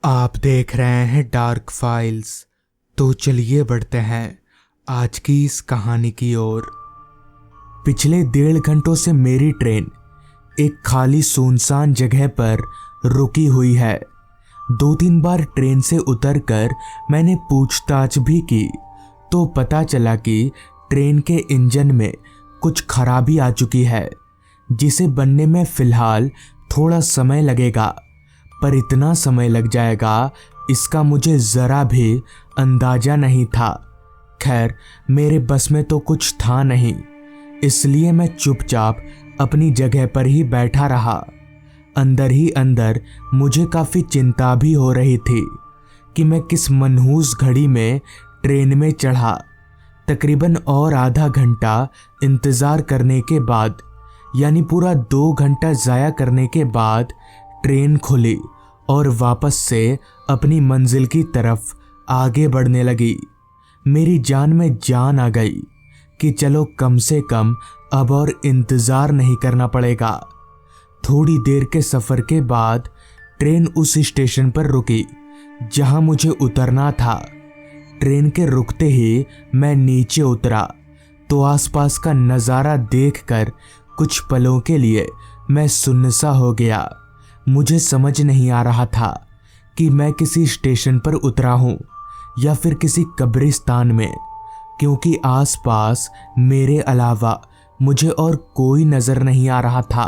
आप देख रहे हैं डार्क फाइल्स। तो चलिए बढ़ते हैं आज की इस कहानी की ओर। पिछले 1.5 घंटों से मेरी ट्रेन एक खाली सुनसान जगह पर रुकी हुई है। 2-3 बार ट्रेन से उतरकर मैंने पूछताछ भी की तो पता चला कि ट्रेन के इंजन में कुछ खराबी आ चुकी है, जिसे बनने में फिलहाल थोड़ा समय लगेगा। पर इतना समय लग जाएगा इसका मुझे ज़रा भी अंदाज़ा नहीं था। खैर, मेरे बस में तो कुछ था नहीं, इसलिए मैं चुपचाप अपनी जगह पर ही बैठा रहा। अंदर ही अंदर मुझे काफ़ी चिंता भी हो रही थी कि मैं किस मनहूस घड़ी में ट्रेन में चढ़ा। तकरीबन और आधा घंटा इंतज़ार करने के बाद, यानी पूरा 2 घंटा ज़ाया करने के बाद ट्रेन खुली और वापस से अपनी मंजिल की तरफ आगे बढ़ने लगी। मेरी जान में जान आ गई कि चलो कम से कम अब और इंतज़ार नहीं करना पड़ेगा। थोड़ी देर के सफ़र के बाद ट्रेन उस स्टेशन पर रुकी जहां मुझे उतरना था। ट्रेन के रुकते ही मैं नीचे उतरा तो आसपास का नज़ारा देखकर कुछ पलों के लिए मैं सुन्न सा हो गया। मुझे समझ नहीं आ रहा था कि मैं किसी स्टेशन पर उतरा हूँ या फिर किसी कब्रिस्तान में, क्योंकि आसपास मेरे अलावा मुझे और कोई नज़र नहीं आ रहा था।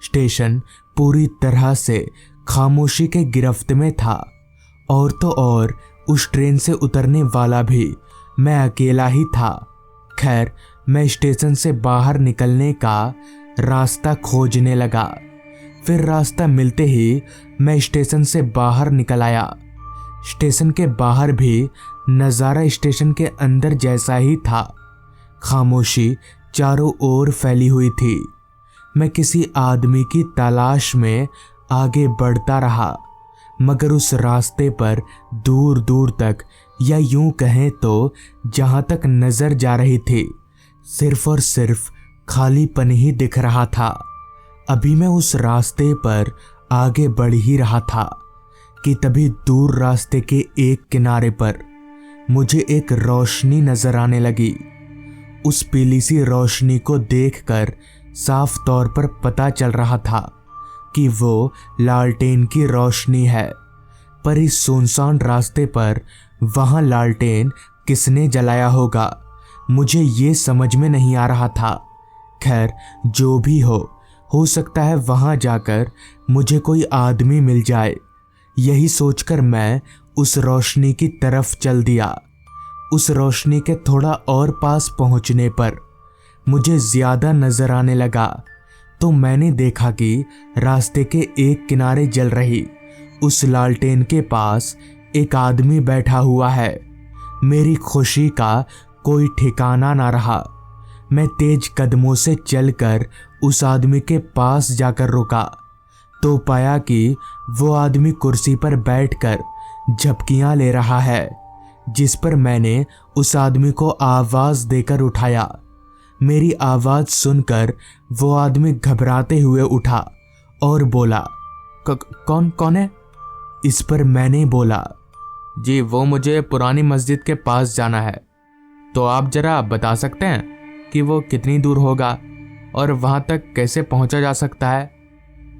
स्टेशन पूरी तरह से खामोशी के गिरफ्त में था और तो और उस ट्रेन से उतरने वाला भी मैं अकेला ही था। खैर, मैं स्टेशन से बाहर निकलने का रास्ता खोजने लगा। फिर रास्ता मिलते ही मैं स्टेशन से बाहर निकल आया। स्टेशन के बाहर भी नज़ारा स्टेशन के अंदर जैसा ही था। खामोशी चारों ओर फैली हुई थी। मैं किसी आदमी की तलाश में आगे बढ़ता रहा, मगर उस रास्ते पर दूर दूर तक, या यूं कहें तो जहां तक नज़र जा रही थी, सिर्फ और सिर्फ खालीपन ही दिख रहा था। अभी मैं उस रास्ते पर आगे बढ़ ही रहा था कि तभी दूर रास्ते के एक किनारे पर मुझे एक रोशनी नजर आने लगी। उस पीली सी रोशनी को देखकर साफ तौर पर पता चल रहा था कि वो लालटेन की रोशनी है। पर इस सुनसान रास्ते पर वहां लालटेन किसने जलाया होगा, मुझे ये समझ में नहीं आ रहा था। खैर, जो भी हो सकता है वहां जाकर मुझे कोई आदमी मिल जाए। यही सोचकर मैं उस रोशनी की तरफ चल दिया। उस रोशनी के थोड़ा और पास पहुंचने पर मुझे ज्यादा नजर आने लगा तो मैंने देखा कि रास्ते के एक किनारे जल रही उस लालटेन के पास एक आदमी बैठा हुआ है। मेरी खुशी का कोई ठिकाना ना रहा। मैं तेज कदमों से चलकर उस आदमी के पास जाकर रुका तो पाया कि वो आदमी कुर्सी पर बैठकर झपकियां ले रहा है, जिस पर मैंने उस आदमी को आवाज देकर उठाया। मेरी आवाज सुनकर वो आदमी घबराते हुए उठा और बोला, कौन है? इस पर मैंने बोला, जी वो मुझे पुरानी मस्जिद के पास जाना है, तो आप जरा बता सकते हैं कि वो कितनी दूर होगा और वहां तक कैसे पहुंचा जा सकता है?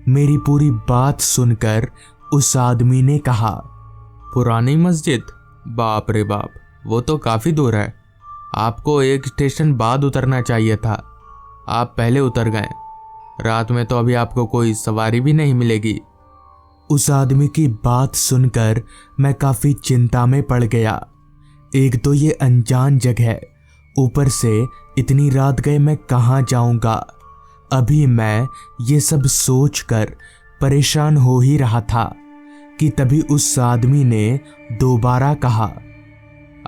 मेरी पूरी बात सुनकर उस आदमी ने कहा, पुरानी मस्जिद? बाप रे बाप, वो तो काफ़ी दूर है। आपको एक स्टेशन बाद उतरना चाहिए था। आप पहले उतर गए। रात में तो अभी आपको कोई सवारी भी नहीं मिलेगी। उस आदमी की बात सुनकर मैं काफ़ी चिंता में पड़ गया। एक तो ये अनजान जगह, ऊपर से इतनी रात गए मैं कहाँ जाऊंगा। अभी मैं ये सब सोचकर परेशान हो ही रहा था कि तभी उस आदमी ने दोबारा कहा,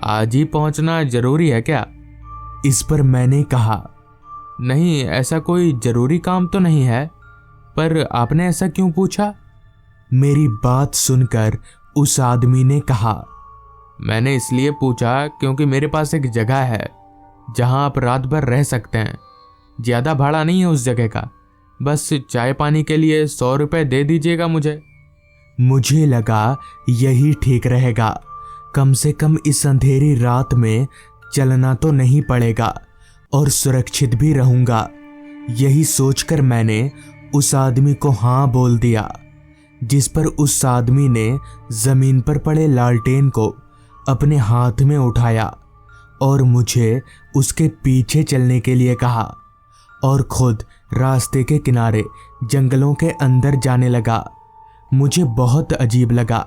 आज ही पहुंचना जरूरी है क्या? इस पर मैंने कहा, नहीं, ऐसा कोई जरूरी काम तो नहीं है, पर आपने ऐसा क्यों पूछा? मेरी बात सुनकर उस आदमी ने कहा, मैंने इसलिए पूछा क्योंकि मेरे पास एक जगह है जहां आप रात भर रह सकते हैं। ज़्यादा भाड़ा नहीं है उस जगह का, बस चाय पानी के लिए 100 रुपये दे दीजिएगा मुझे। मुझे लगा यही ठीक रहेगा, कम से कम इस अंधेरी रात में चलना तो नहीं पड़ेगा और सुरक्षित भी रहूंगा। यही सोचकर मैंने उस आदमी को हाँ बोल दिया, जिस पर उस आदमी ने जमीन पर पड़े लालटेन को अपने हाथ में उठाया और मुझे उसके पीछे चलने के लिए कहा और खुद रास्ते के किनारे जंगलों के अंदर जाने लगा। मुझे बहुत अजीब लगा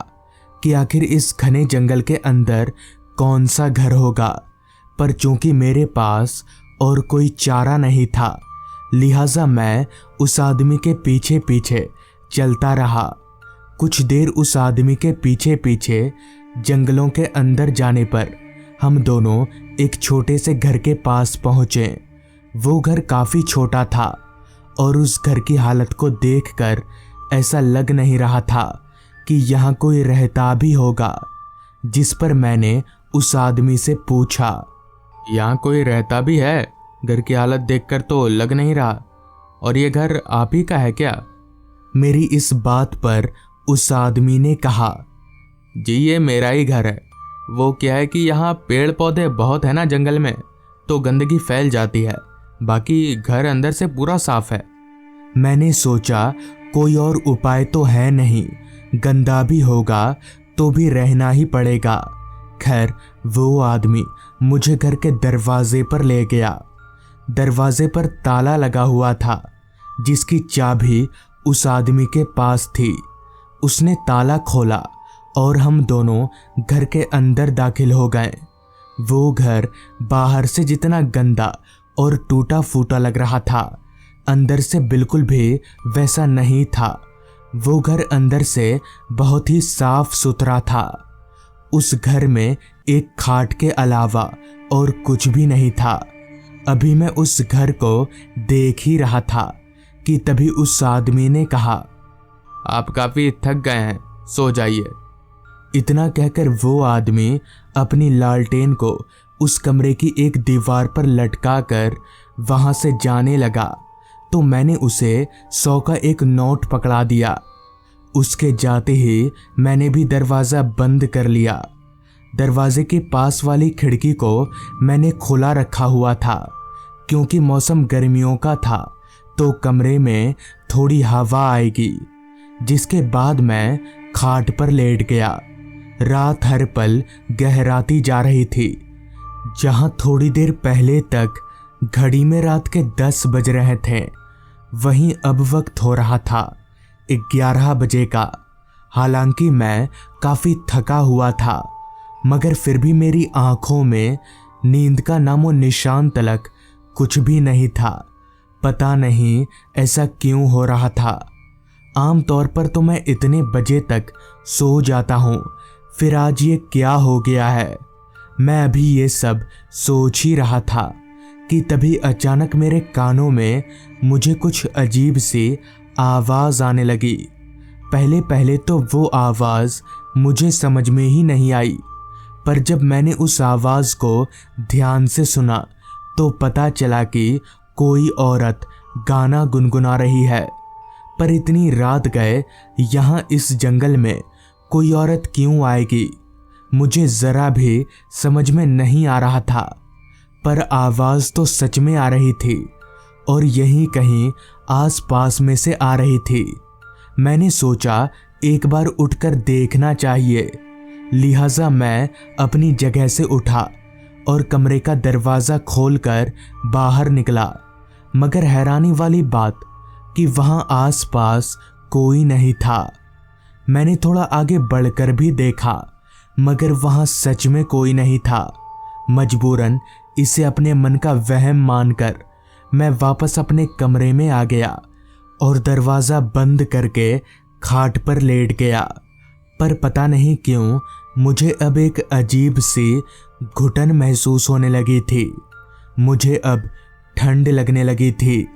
कि आखिर इस घने जंगल के अंदर कौन सा घर होगा, पर चूंकि मेरे पास और कोई चारा नहीं था, लिहाजा मैं उस आदमी के पीछे पीछे चलता रहा। कुछ देर उस आदमी के पीछे पीछे जंगलों के अंदर जाने पर हम दोनों एक छोटे से घर के पास पहुंचे। वो घर काफी छोटा था और उस घर की हालत को देखकर ऐसा लग नहीं रहा था कि यहाँ कोई रहता भी होगा, जिस पर मैंने उस आदमी से पूछा, यहाँ कोई रहता भी है? घर की हालत देखकर तो लग नहीं रहा। और ये घर आप ही का है क्या? मेरी इस बात पर उस आदमी ने कहा, जी ये मेरा ही घर है। वो क्या है कि यहाँ पेड़ पौधे बहुत है ना जंगल में, तो गंदगी फैल जाती है, बाकी घर अंदर से पूरा साफ है। मैंने सोचा कोई और उपाय तो है नहीं, गंदा भी होगा तो भी रहना ही पड़ेगा। खैर वो आदमी मुझे घर के दरवाजे पर ले गया। दरवाजे पर ताला लगा हुआ था, जिसकी चाबी उस आदमी के पास थी। उसने ताला खोला और हम दोनों घर के अंदर दाखिल हो गए। वो घर बाहर से जितना गंदा और टूटा फूटा लग रहा था, अंदर से बिल्कुल भी वैसा नहीं था। वो घर अंदर से बहुत ही साफ सुथरा था। उस घर में एक खाट के अलावा और कुछ भी नहीं था। अभी मैं उस घर को देख ही रहा था कि तभी उस आदमी ने कहा, आप काफी थक गए हैं, सो जाइए। इतना कहकर वो आदमी अपनी लालटेन को उस कमरे की एक दीवार पर लटकाकर वहां से जाने लगा, तो मैंने उसे 100 का एक नोट पकड़ा दिया। उसके जाते ही मैंने भी दरवाज़ा बंद कर लिया। दरवाजे के पास वाली खिड़की को मैंने खुला रखा हुआ था, क्योंकि मौसम गर्मियों का था तो कमरे में थोड़ी हवा आएगी। जिसके बाद मैं खाट पर लेट गया। रात हर पल गहराती जा रही थी। जहां थोड़ी देर पहले तक घड़ी में रात के 10 बज रहे थे, वहीं अब वक्त हो रहा था 11 बजे का। हालांकि मैं काफी थका हुआ था, मगर फिर भी मेरी आंखों में नींद का नामो निशान तलक कुछ भी नहीं था। पता नहीं ऐसा क्यों हो रहा था। आम तौर पर तो मैं इतने बजे तक सो जाता हूँ, फिर आज ये क्या हो गया है। मैं अभी ये सब सोच ही रहा था कि तभी अचानक मेरे कानों में मुझे कुछ अजीब सी आवाज़ आने लगी। पहले पहले तो वो आवाज़ मुझे समझ में ही नहीं आई, पर जब मैंने उस आवाज़ को ध्यान से सुना तो पता चला कि कोई औरत गाना गुनगुना रही है। पर इतनी रात गए यहाँ इस जंगल में कोई औरत क्यों आएगी, मुझे ज़रा भी समझ में नहीं आ रहा था। पर आवाज़ तो सच में आ रही थी और यहीं कहीं आसपास में से आ रही थी। मैंने सोचा एक बार उठकर देखना चाहिए, लिहाजा मैं अपनी जगह से उठा और कमरे का दरवाज़ा खोलकर बाहर निकला। मगर हैरानी वाली बात कि वहाँ आसपास कोई नहीं था। मैंने थोड़ा आगे बढ़कर भी देखा, मगर वहाँ सच में कोई नहीं था। मजबूरन इसे अपने मन का वहम मानकर मैं वापस अपने कमरे में आ गया और दरवाज़ा बंद करके खाट पर लेट गया। पर पता नहीं क्यों मुझे अब एक अजीब सी घुटन महसूस होने लगी थी। मुझे अब ठंड लगने लगी थी,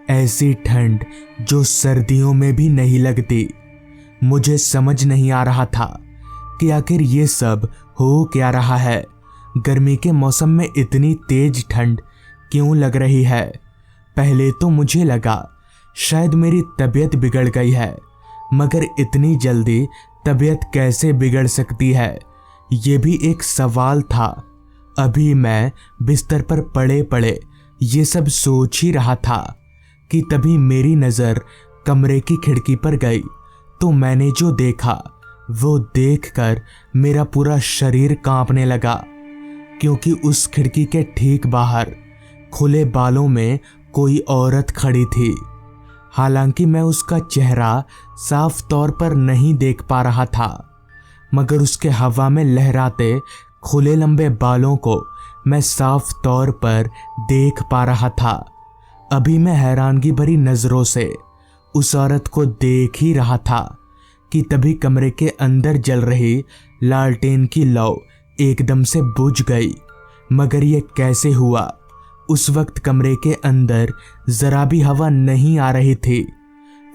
ऐसी ठंड जो सर्दियों में भी नहीं लगती। मुझे समझ नहीं आ रहा था कि आखिर ये सब हो क्या रहा है। गर्मी के मौसम में इतनी तेज ठंड क्यों लग रही है। पहले तो मुझे लगा शायद मेरी तबीयत बिगड़ गई है, मगर इतनी जल्दी तबीयत कैसे बिगड़ सकती है, ये भी एक सवाल था। अभी मैं बिस्तर पर पड़े पड़े ये सब सोच ही रहा था कि तभी मेरी नज़र कमरे की खिड़की पर गई। तो मैंने जो देखा वो देखकर मेरा पूरा शरीर कांपने लगा, क्योंकि उस खिड़की के ठीक बाहर खुले बालों में कोई औरत खड़ी थी। हालांकि मैं उसका चेहरा साफ तौर पर नहीं देख पा रहा था, मगर उसके हवा में लहराते खुले लंबे बालों को मैं साफ तौर पर देख पा रहा था। अभी मैं हैरानगी भरी नजरों से उस औरत को देख ही रहा था कि तभी कमरे के अंदर जल रही लालटेन की लौ एकदम से बुझ गई। मगर यह कैसे हुआ? उस वक्त कमरे के अंदर जरा भी हवा नहीं आ रही थी।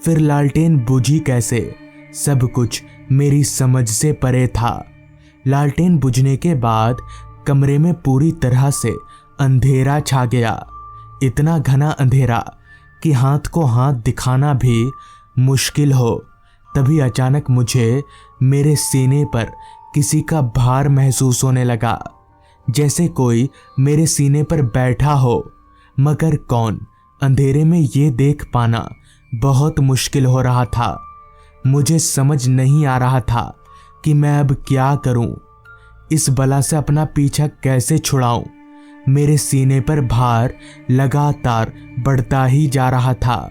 फिर लालटेन बुझी कैसे? सब कुछ मेरी समझ से परे था। लालटेन बुझने के बाद कमरे में पूरी तरह से अंधेरा छा गया, इतना घना अंधेरा कि हाथ को हाथ दिखाना भी मुश्किल हो। तभी अचानक मुझे मेरे सीने पर किसी का भार महसूस होने लगा, जैसे कोई मेरे सीने पर बैठा हो। मगर कौन? अंधेरे में ये देख पाना बहुत मुश्किल हो रहा था। मुझे समझ नहीं आ रहा था कि मैं अब क्या करूं, इस बला से अपना पीछा कैसे छुड़ाऊं। मेरे सीने पर भार लगातार बढ़ता ही जा रहा था।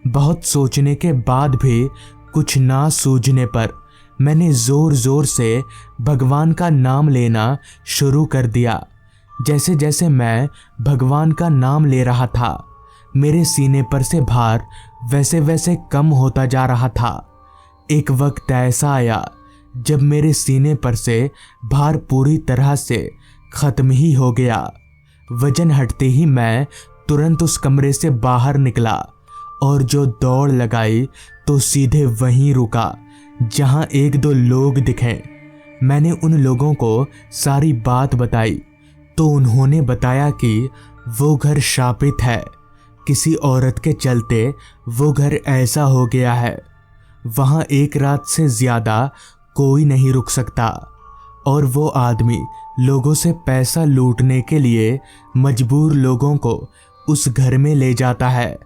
बहुत सोचने के बाद भी कुछ ना सूझने पर मैंने जोर जोर से भगवान का नाम लेना शुरू कर दिया। जैसे जैसे मैं भगवान का नाम ले रहा था, मेरे सीने पर से भार वैसे वैसे कम होता जा रहा था। एक वक्त ऐसा आया जब मेरे सीने पर से भार पूरी तरह से खत्म ही हो गया। वजन हटते ही मैं तुरंत उस कमरे से बाहर निकला और जो दौड़ लगाई तो सीधे वहीं रुका जहां एक दो लोग दिखे। मैंने उन लोगों को सारी बात बताई तो उन्होंने बताया कि वो घर शापित है, किसी औरत के चलते वो घर ऐसा हो गया है। वहां एक रात से ज्यादा कोई नहीं रुक सकता और वो आदमी लोगों से पैसा लूटने के लिए मजबूर लोगों को उस घर में ले जाता है।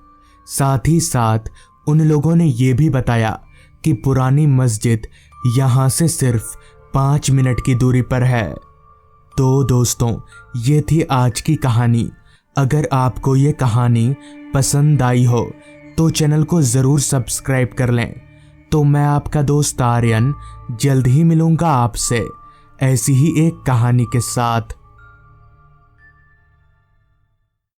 साथ ही साथ उन लोगों ने ये भी बताया कि पुरानी मस्जिद यहाँ से सिर्फ 5 मिनट की दूरी पर है। तो दोस्तों, ये थी आज की कहानी। अगर आपको ये कहानी पसंद आई हो तो चैनल को ज़रूर सब्सक्राइब कर लें। तो मैं आपका दोस्त आर्यन जल्द ही मिलूंगा आपसे ऐसी ही एक कहानी के साथ।